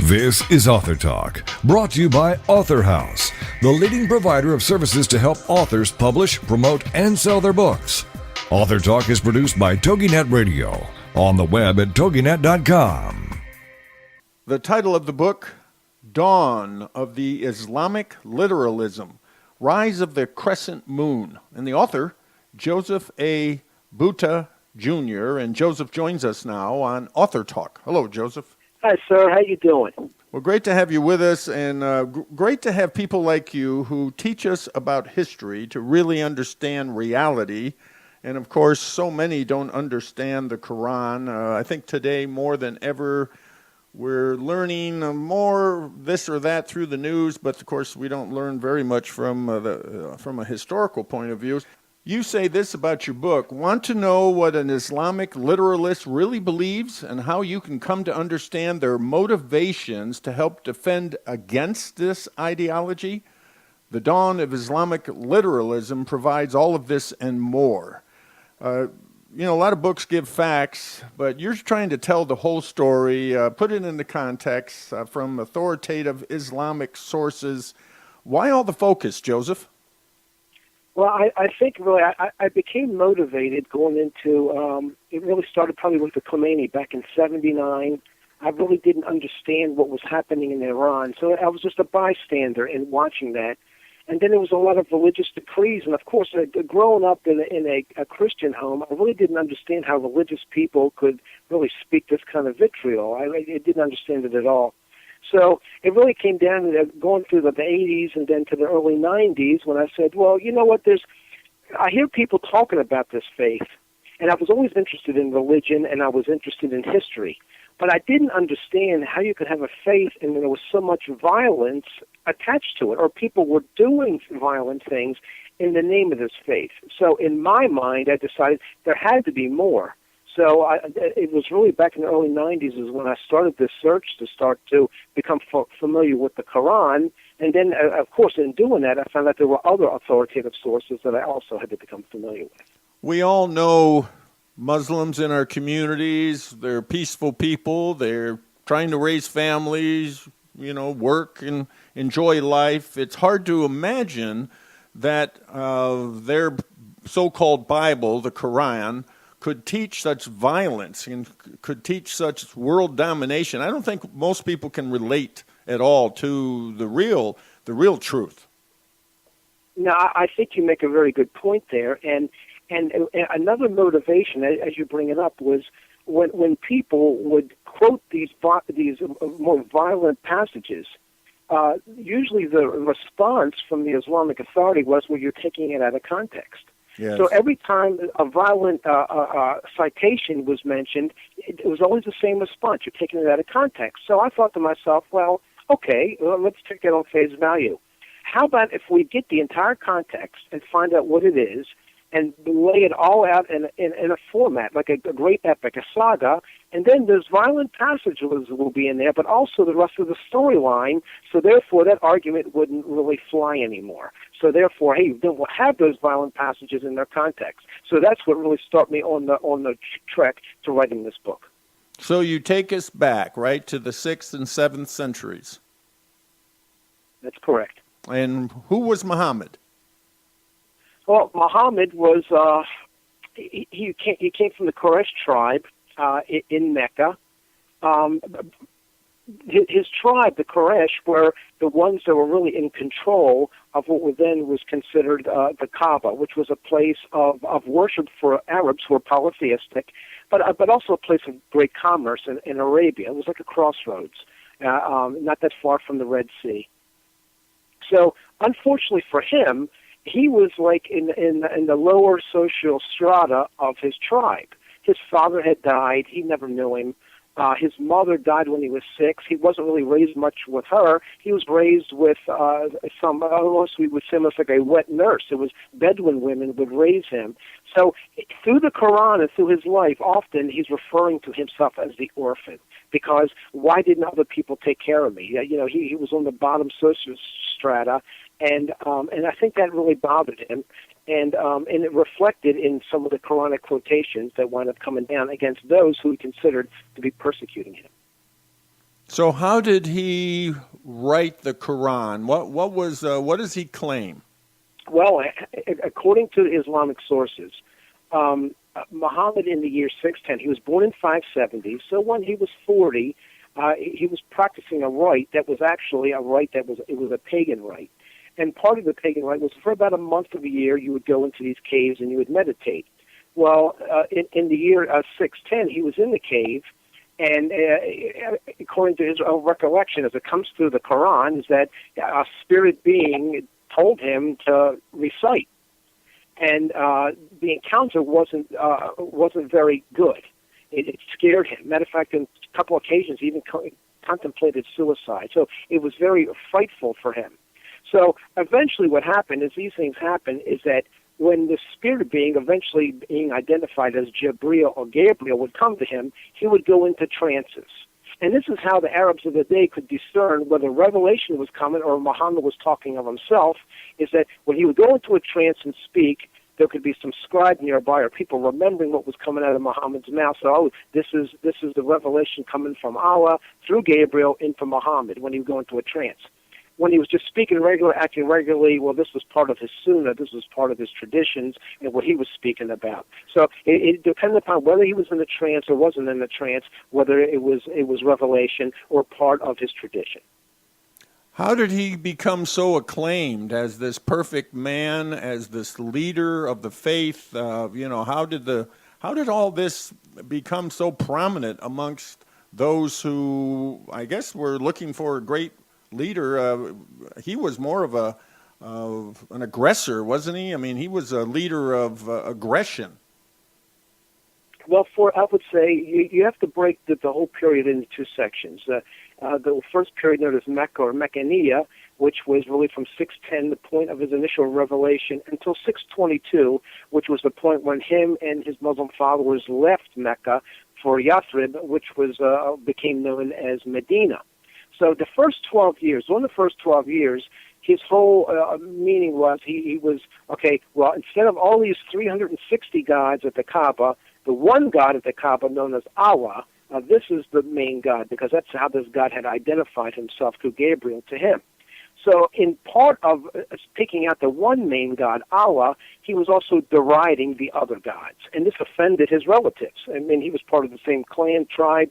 This is AuthorTalk, brought to you by Authorhouse, the leading provider of services to help authors publish, promote, and sell their books. AuthorTalk is produced by TogiNet Radio, on the web at toginet.com. The title of the book, Dawn of the Islamic Literalism, Rise of the Crescent Moon. And the author, Joseph A. Butta, Jr., and Joseph joins us now on AuthorTalk. Hello, Joseph. Hi, sir. How you doing? Well, great to have you with us, and great to have people like you who teach us about history to really understand reality. And, of course, so many don't understand the Qur'an. I think today, more than ever, we're learning more this or that through the news, but, of course, we don't learn very much from a historical point of view. You say this about your book: want to know what an Islamic literalist really believes and how you can come to understand their motivations to help defend against this ideology? The Dawn of Islamic Literalism provides all of this and more. A lot of books give facts, but you're trying to tell the whole story, put it into context from authoritative Islamic sources. Why all the focus, Joseph? Well, I think really I became motivated going into, it really started probably with the Khomeini back in '79. I really didn't understand what was happening in Iran, so I was just a bystander in watching that. And then there was a lot of religious decrees, and of course, growing up in a Christian home, I really didn't understand how religious people could really speak this kind of vitriol. I didn't understand it at all. So it really came down to going through the 80s and then to the early 90s when I said, well, you know what, I hear people talking about this faith, and I was always interested in religion and I was interested in history, but I didn't understand how you could have a faith and there was so much violence attached to it, or people were doing violent things in the name of this faith. So in my mind, I decided there had to be more. So it was really back in the early 90s is when I started this search to start to become familiar with the Quran. And then, of course, in doing that, I found out there were other authoritative sources that I also had to become familiar with. We all know Muslims in our communities. They're peaceful people. They're trying to raise families, work and enjoy life. It's hard to imagine that their so-called Bible, the Quran, could teach such violence and could teach such world domination. I don't think most people can relate at all to the real truth. No, I think you make a very good point there. And another motivation, as you bring it up, was when people would quote these more violent passages. Usually the response from the Islamic Authority was, well, you're taking it out of context. Yes. So every time a violent citation was mentioned, it was always the same response. You're taking it out of context. So I thought to myself, well, okay, let's take that on face value. How about if we get the entire context and find out what it is and lay it all out in a format, like a great epic, a saga, and then those violent passages will be in there, but also the rest of the storyline, so therefore that argument wouldn't really fly anymore. So therefore, hey, then we'll have those violent passages in their context. So that's what really started me on the trek to writing this book. So you take us back, right, to the 6th and 7th centuries. That's correct. And who was Muhammad? Well, Muhammad was, he came from the Quraysh tribe in Mecca. His tribe, the Quraysh, were the ones that were really in control of what then was considered the Kaaba, which was a place of worship for Arabs who were polytheistic, but also a place of great commerce in Arabia. It was like a crossroads, not that far from the Red Sea. So, unfortunately for him, he was like in the lower social strata of his tribe. His father had died. He never knew him. His mother died when he was 6. He wasn't really raised much with her. He was raised with almost we would say almost like a wet nurse. It was Bedouin women would raise him. So through the Quran and through his life, often he's referring to himself as the orphan, because why didn't other people take care of me? He was on the bottom social strata, and I think that really bothered him. And it reflected in some of the Quranic quotations that wound up coming down against those who he considered to be persecuting him. So how did he write the Quran? What does he claim? Well, according to Islamic sources, Muhammad in the year 610, he was born in 570, so when he was 40, he was practicing a rite that was actually a rite it was a pagan rite. And part of the pagan rite was for about a month of the year, you would go into these caves and you would meditate. Well, in the year 610, he was in the cave, and according to his own recollection, as it comes through the Quran, is that a spirit being told him to recite. And the encounter wasn't very good. It scared him. Matter of fact, on a couple occasions, he even contemplated suicide. So it was very frightful for him. So eventually what happened is these things happen is that when the spirit being, eventually being identified as Jibreel or Gabriel, would come to him, he would go into trances. And this is how the Arabs of the day could discern whether revelation was coming or Muhammad was talking of himself, is that when he would go into a trance and speak, there could be some scribe nearby or people remembering what was coming out of Muhammad's mouth. So, oh, this is the revelation coming from Allah through Gabriel into Muhammad when he would go into a trance. When he was just speaking regularly, acting regularly, well, this was part of his sunnah, this was part of his traditions, and what he was speaking about. So it depended upon whether he was in a trance or wasn't in a trance, whether it was revelation or part of his tradition. How did he become so acclaimed as this perfect man, as this leader of the faith? How did all this become so prominent amongst those who, I guess, were looking for a great leader? He was more of an aggressor, wasn't he? I mean, he was a leader of aggression. Well, I would say you have to break the whole period into two sections. The first period known as Mecca or Meccaniya, which was really from 610, the point of his initial revelation, until 622, which was the point when him and his Muslim followers left Mecca for Yathrib, which became known as Medina. So the first 12 years, his whole meaning was he was, okay, well, instead of all these 360 gods at the Kaaba, the one God at the Kaaba known as Allah, this is the main God, because that's how this God had identified himself through Gabriel to him. So in part of taking out the one main God, Allah, he was also deriding the other gods. And this offended his relatives. I mean, he was part of the same clan, tribe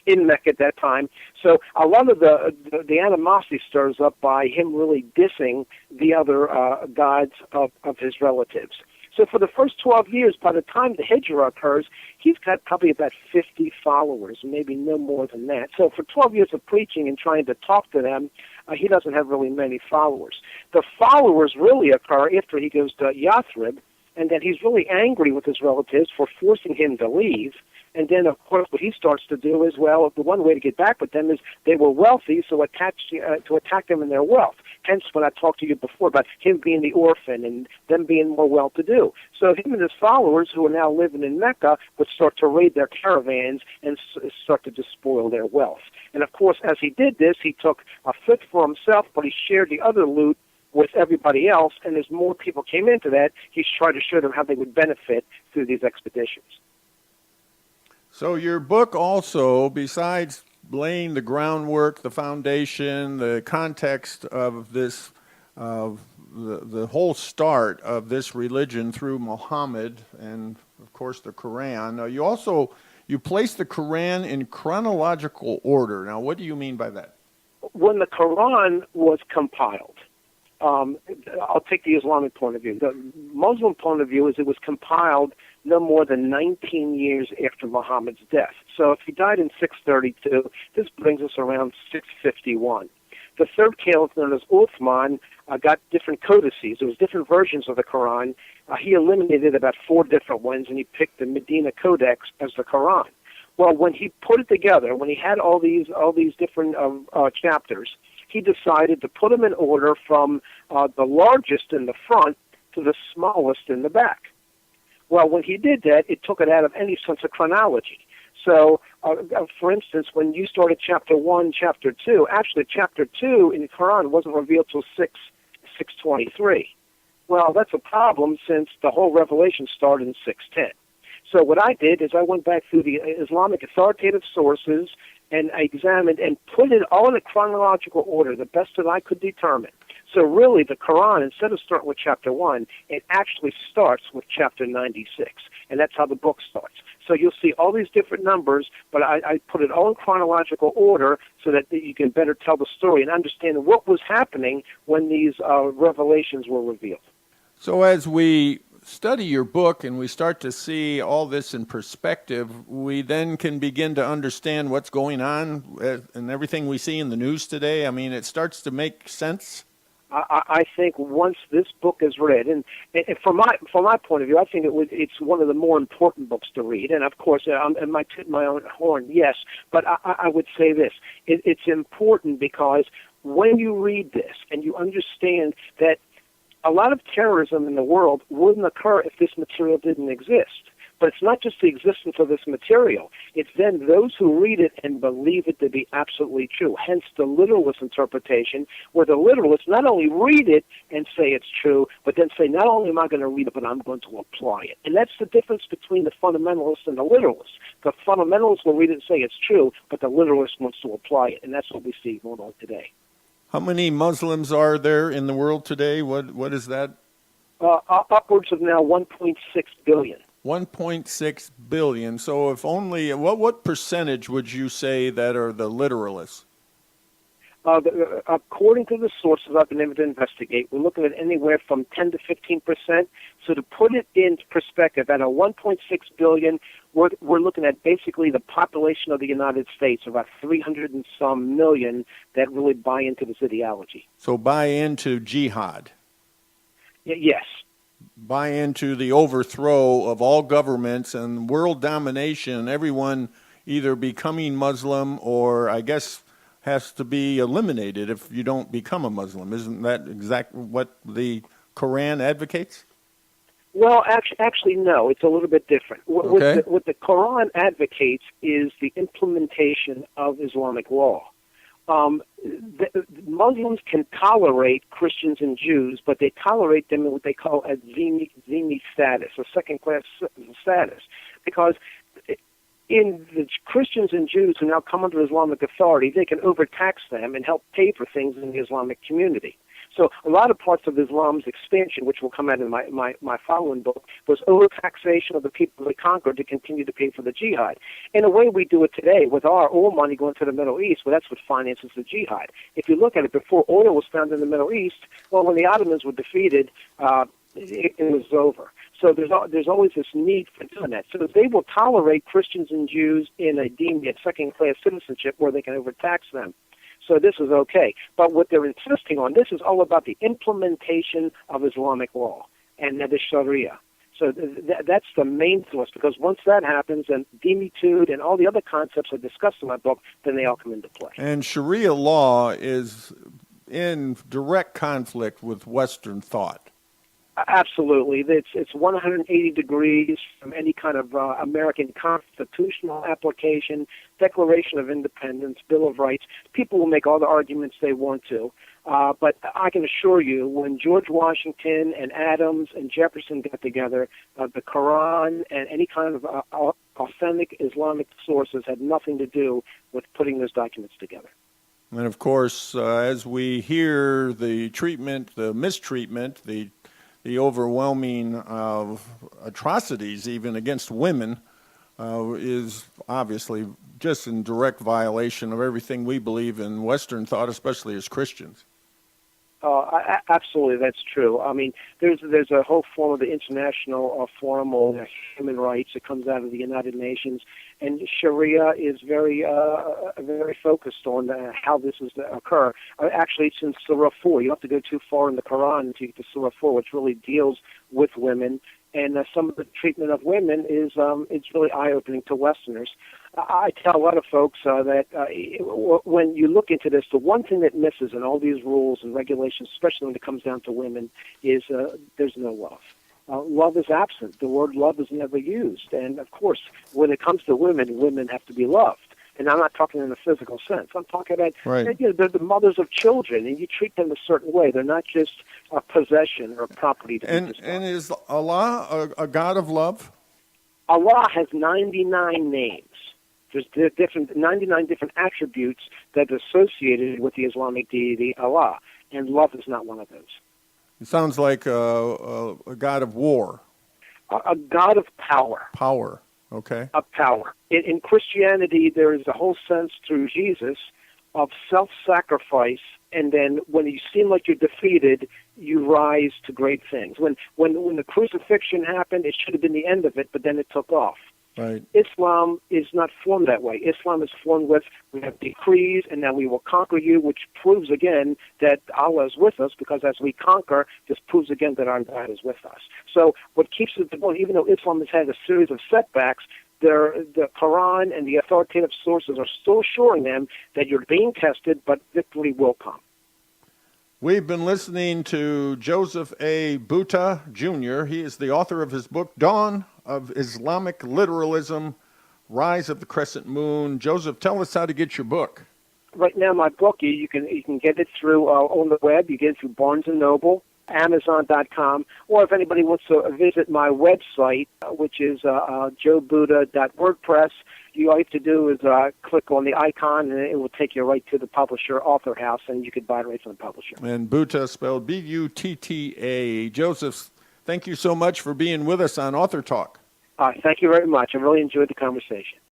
in Mecca at that time. So a lot of the animosity stirs up by him really dissing the other gods of his relatives. So for the first 12 years, by the time the Hijrah occurs, he's got probably about 50 followers, maybe no more than that. So for 12 years of preaching and trying to talk to them, he doesn't have really many followers. The followers really occur after he goes to Yathrib, and then he's really angry with his relatives for forcing him to leave. And then, of course, what he starts to do is, well, the one way to get back with them is they were wealthy, so to attack them in their wealth. Hence, when I talked to you before about him being the orphan and them being more well-to-do. So him and his followers, who are now living in Mecca, would start to raid their caravans and start to despoil their wealth. And, of course, as he did this, he took a fifth for himself, but he shared the other loot with everybody else, and as more people came into that, he's trying to show them how they would benefit through these expeditions. So your book also, besides laying the groundwork, the foundation, the context of this, the whole start of this religion through Muhammad and, of course, the Qur'an, you place the Qur'an in chronological order. Now, what do you mean by that? When the Qur'an was compiled, I'll take the Islamic point of view. The Muslim point of view is it was compiled no more than 19 years after Muhammad's death. So if he died in 632, this brings us around 651. The third caliph, known as Uthman, got different codices. There was different versions of the Quran. He eliminated about 4 different ones, and he picked the Medina Codex as the Quran. Well, when he put it together, when he had all these different chapters, he decided to put them in order from the largest in the front to the smallest in the back. Well, when he did that, it took it out of any sense of chronology. So, for instance, when you started chapter 1, chapter 2, actually chapter 2 in the Quran wasn't revealed till 623. Well, that's a problem since the whole revelation started in 610. So what I did is I went back through the Islamic authoritative sources and I examined and put it all in a chronological order, the best that I could determine. So really, the Quran, instead of starting with chapter 1, it actually starts with chapter 96, and that's how the book starts. So you'll see all these different numbers, but I put it all in chronological order so that you can better tell the story and understand what was happening when these revelations were revealed. So as we study your book and we start to see all this in perspective, we then can begin to understand what's going on and everything we see in the news today. I mean, it starts to make sense. I think once this book is read, and from my point of view, I think it's one of the more important books to read. And of course, and my toot my own horn, yes, but I would say this: it's important because when you read this and you understand that a lot of terrorism in the world wouldn't occur if this material didn't exist. But it's not just the existence of this material. It's then those who read it and believe it to be absolutely true. Hence the literalist interpretation, where the literalists not only read it and say it's true, but then say, not only am I going to read it, but I'm going to apply it. And that's the difference between the fundamentalists and the literalists. The fundamentalists will read it and say it's true, but the literalist wants to apply it. And that's what we see going on today. How many Muslims are there in the world today? What is that? Upwards of now 1.6 billion. 1.6 billion. So if only, what percentage would you say that are the literalists? According to the sources I've been able to investigate, we're looking at anywhere from 10 to 15%. So to put it in perspective, at a 1.6 billion, we're looking at basically the population of the United States, about 300 and some million that really buy into this ideology. So buy into jihad. Yes. Buy into the overthrow of all governments and world domination, everyone either becoming Muslim or, I guess, has to be eliminated if you don't become a Muslim. Isn't that exactly what the Qur'an advocates? Well, actually, no. It's a little bit different. Okay. What the Qur'an advocates is the implementation of Islamic law. Muslims can tolerate Christians and Jews, but they tolerate them in what they call a zimmi status, a second-class status, because in the Christians and Jews who now come under Islamic authority, they can overtax them and help pay for things in the Islamic community. So a lot of parts of Islam's expansion, which will come out in my following book, was overtaxation of the people they conquered to continue to pay for the jihad. In a way, we do it today with our oil money going to the Middle East. Well, that's what finances the jihad. If you look at it, before oil was found in the Middle East, well, when the Ottomans were defeated, it was over. So there's always this need for doing that. So they will tolerate Christians and Jews in a deemed second-class citizenship where they can overtax them. So this is okay. But what they're insisting on, this is all about the implementation of Islamic law and the Sharia. So that's the main source, because once that happens, then demitude and all the other concepts I discussed in my book, then they all come into play. And Sharia law is in direct conflict with Western thought. Absolutely. It's 180 degrees from any kind of American constitutional application, Declaration of Independence, Bill of Rights. People will make all the arguments they want to. But I can assure you, when George Washington and Adams and Jefferson got together, the Quran and any kind of authentic Islamic sources had nothing to do with putting those documents together. And of course, as we hear the treatment, the mistreatment, the overwhelming atrocities even against women is obviously just in direct violation of everything we believe in Western thought, especially as Christians. Absolutely, that's true. I mean, there's a whole form of the International Forum on Human Rights that comes out of the United Nations, and Sharia is very focused on how this is to occur. Actually, it's in Surah 4. You don't have to go too far in the Quran to get to Surah 4, which really deals with women. And some of the treatment of women is it's really eye-opening to Westerners. I tell a lot of folks that when you look into this, the one thing that misses in all these rules and regulations, especially when it comes down to women, is there's no love. Love is absent. The word love is never used. And, of course, when it comes to women, women have to be loved. And I'm not talking in a physical sense. I'm talking about they're the mothers of children, and you treat them a certain way. They're not just a possession or a property. And is Allah a God of love? Allah has 99 names. There's 99 different attributes that are associated with the Islamic deity Allah, and love is not one of those. It sounds like a god of war. A god of power. Power, okay. Of power. In Christianity, there is a whole sense through Jesus of self-sacrifice, and then when you seem like you're defeated, you rise to great things. When the crucifixion happened, it should have been the end of it, but then it took off. Right. Islam is not formed that way. Islam is formed with, we have decrees, and now we will conquer you, which proves again that Allah is with us, because as we conquer, this proves again that our God is with us. So what keeps it going, even though Islam has had a series of setbacks, the Qur'an and the authoritative sources are still assuring them that you're being tested, but victory will come. We've been listening to Joseph A. Butta, Jr. He is the author of his book, Dawn of Islamic Literalism, Rise of the Crescent Moon. Joseph, tell us how to get your book. Right now, my book, you can get it through on the web. You get it through Barnes & Noble, Amazon.com, or if anybody wants to visit my website, which is joebutta.wordpress, all you have to do is click on the icon, and it will take you right to the publisher, Authorhouse, and you can buy it right from the publisher. And Butta spelled B-U-T-T-A. Joseph, thank you so much for being with us on AuthorTalk. Thank you very much. I really enjoyed the conversation.